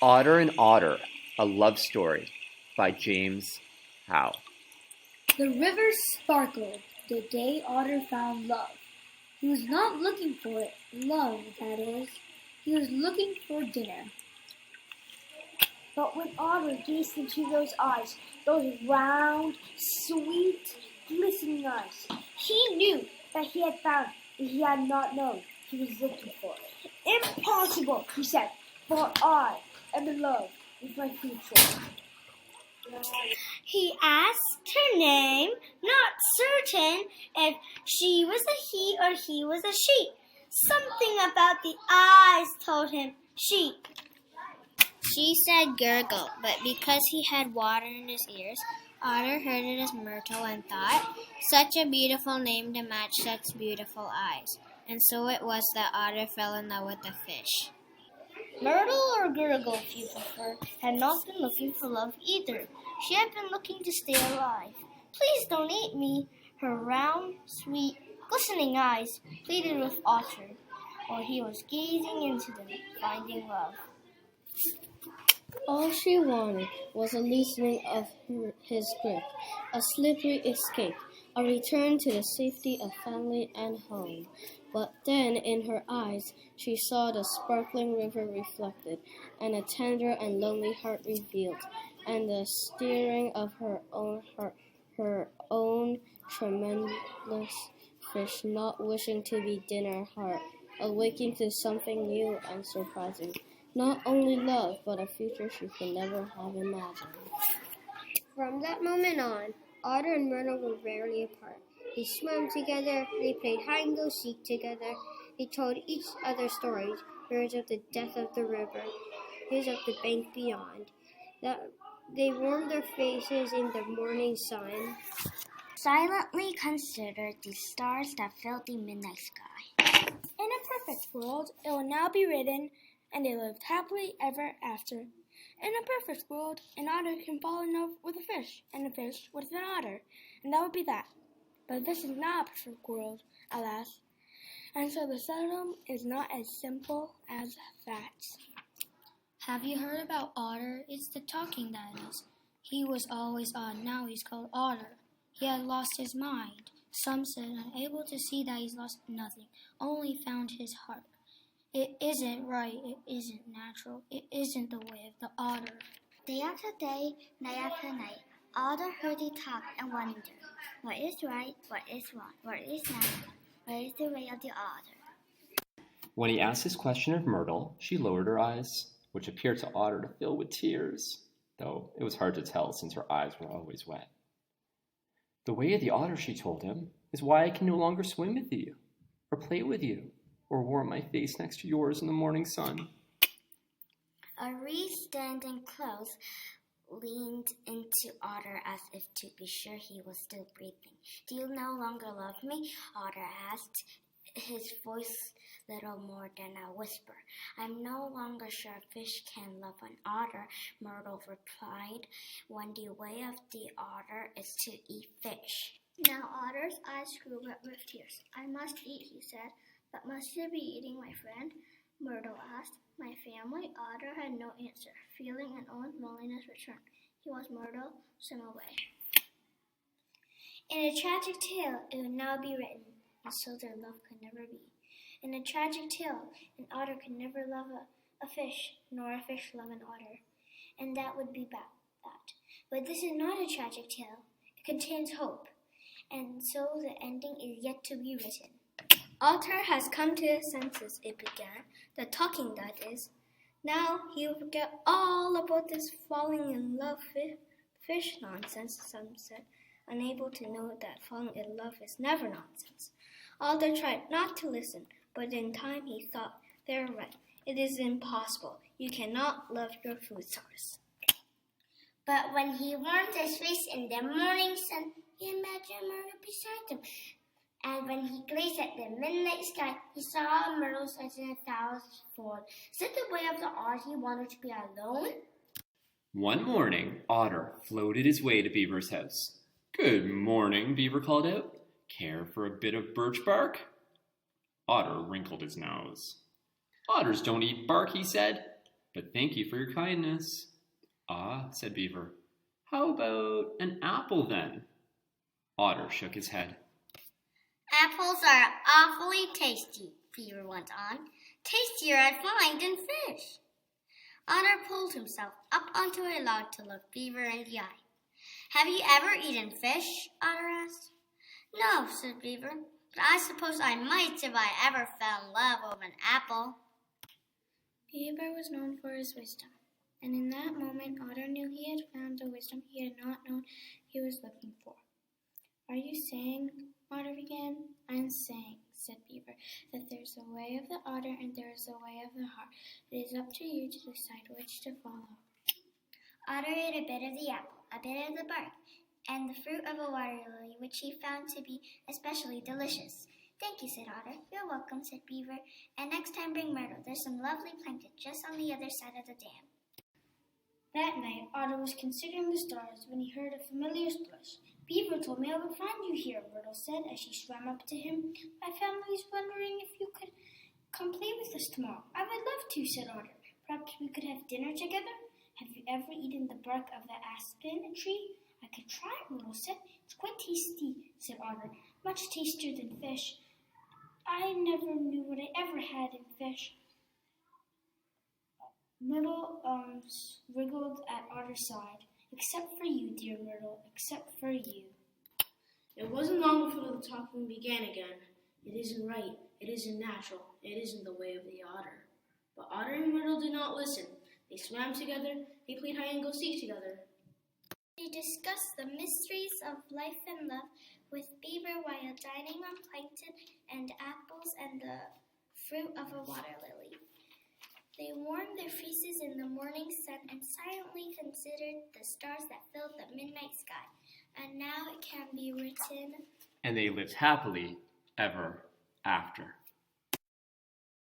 Otter and Otter, a love story by James Howe. The river sparkled the day Otter found love. He was not looking for it, love, that is. He was looking for dinner. But when Otter gazed into those eyes, those round, sweet, glistening eyes, he knew that he had found what he had not known he was looking for. Impossible, he said, for I am in love with my future. He asked her name, not certain if she was a he or he was a she. Something about the eyes told him she. She said gurgle, but because he had water in his ears, Otter heard it as Myrtle and thought, such a beautiful name to match such beautiful eyes. And so it was that Otter fell in love with the fish. Myrtle, or Gurgle if you prefer, had not been looking for love either. She had been looking to stay alive. Please don't eat me. Her round, sweet, glistening eyes pleaded with Otter, while he was gazing into them, finding love. All she wanted was a loosening of his grip, a slippery escape, a return to the safety of family and home. But then in her eyes she saw the sparkling river reflected, and a tender and lonely heart revealed, and the stirring of her own heart, her own tremendous fish not wishing to be dinner heart, awaking to something new and surprising. Not only love, but a future she could never have imagined. From that moment on, Otter and Myrtle were rarely apart. They swam together, they played hide-and-go-seek together, they told each other stories, hers of the depth of the river, his of the bank beyond. They warmed their faces in the morning sun, silently considered the stars that filled the midnight sky. In a perfect world, it will now be written, and they lived happily ever after. In a perfect world, an otter can fall in love with a fish, and a fish with an otter, and that would be that. But this is not a perfect world, alas, and so the seldom is not as simple as that. Have you heard about Otter? It's the talking that is. He was always odd, now he's called Otter. He had lost his mind. Some said, unable to see that he's lost nothing, only found his heart. It isn't right, it isn't natural, it isn't the way of the otter. Day after day, night after night, Otter heard it talk and wondered, what is right, what is wrong, what is natural, what is the way of the otter? When he asked this question of Myrtle, she lowered her eyes, which appeared to Otter to fill with tears, though it was hard to tell since her eyes were always wet. The way of the otter, she told him, is why I can no longer swim with you, or play with you, or warm my face next to yours in the morning sun. A reed standing close leaned into Otter as if to be sure he was still breathing. Do you no longer love me? Otter asked, his voice little more than a whisper. I'm no longer sure a fish can love an otter, Myrtle replied, when the way of the otter is to eat fish. Now Otter's eyes grew wet with tears. I must eat, he said. But must you be eating, my friend? Myrtle asked. My family? Otter had no answer. Feeling an own loneliness returned. He was Myrtle, swim away. In a tragic tale, it would now be written, and so their love could never be. In a tragic tale, an otter could never love a fish, nor a fish love an otter, and that would be that. But this is not a tragic tale. It contains hope, and so the ending is yet to be written. Otter has come to his senses, it began, the talking that is. Now he will forget all about this falling in love fish nonsense, some said, unable to know that falling in love is never nonsense. Otter tried not to listen, but in time he thought, they're right, it is impossible, you cannot love your food source. But when he warmed his face in the morning sun, he imagined Myrtle beside him. And when he gazed at the midnight sky, he saw Myrtle's eyes in 1,000 fold. Is it the way of the otter he wanted to be alone? One morning, Otter floated his way to Beaver's house. Good morning, Beaver called out. Care for a bit of birch bark? Otter wrinkled his nose. Otters don't eat bark, he said. But thank you for your kindness. Ah, said Beaver. How about an apple then? Otter shook his head. Apples are awfully tasty, Beaver went on. Tastier, I find, than fish. Otter pulled himself up onto a log to look Beaver in the eye. Have you ever eaten fish? Otter asked. No, said Beaver, but I suppose I might if I ever fell in love with an apple. Beaver was known for his wisdom, and in that moment Otter knew he had found the wisdom he had not known he was looking for. Are you saying, Otter began? I'm saying, said Beaver, that there's a way of the otter and there is a way of the hart. It is up to you to decide which to follow. Otter ate a bit of the apple, a bit of the bark, and the fruit of a water lily, which he found to be especially delicious. Thank you, said Otter. You're welcome, said Beaver, and next time bring Myrtle. There's some lovely plankton just on the other side of the dam. That night, Otter was considering the stars when he heard a familiar splash. Beaver told me I would find you here, Myrtle said as she swam up to him. My family is wondering if you could come play with us tomorrow. I would love to, said Otter. Perhaps we could have dinner together? Have you ever eaten the bark of the aspen tree? I could try it, Myrtle said. It's quite tasty, said Otter. Much tastier than fish. I never knew what I ever had in fish. Myrtle wriggled at Otter's side. Except for you, dear Myrtle, except for you. It wasn't long before the talking began again. It isn't right. It isn't natural. It isn't the way of the otter. But Otter and Myrtle did not listen. They swam together. They played hide-and-go-seek together. They discussed the mysteries of life and love with Beaver while dining on plankton and apples and the fruit of a water lily. They warmed their faces in the morning sun and silently considered the stars that filled the midnight sky. And now it can be written, And they lived happily ever after.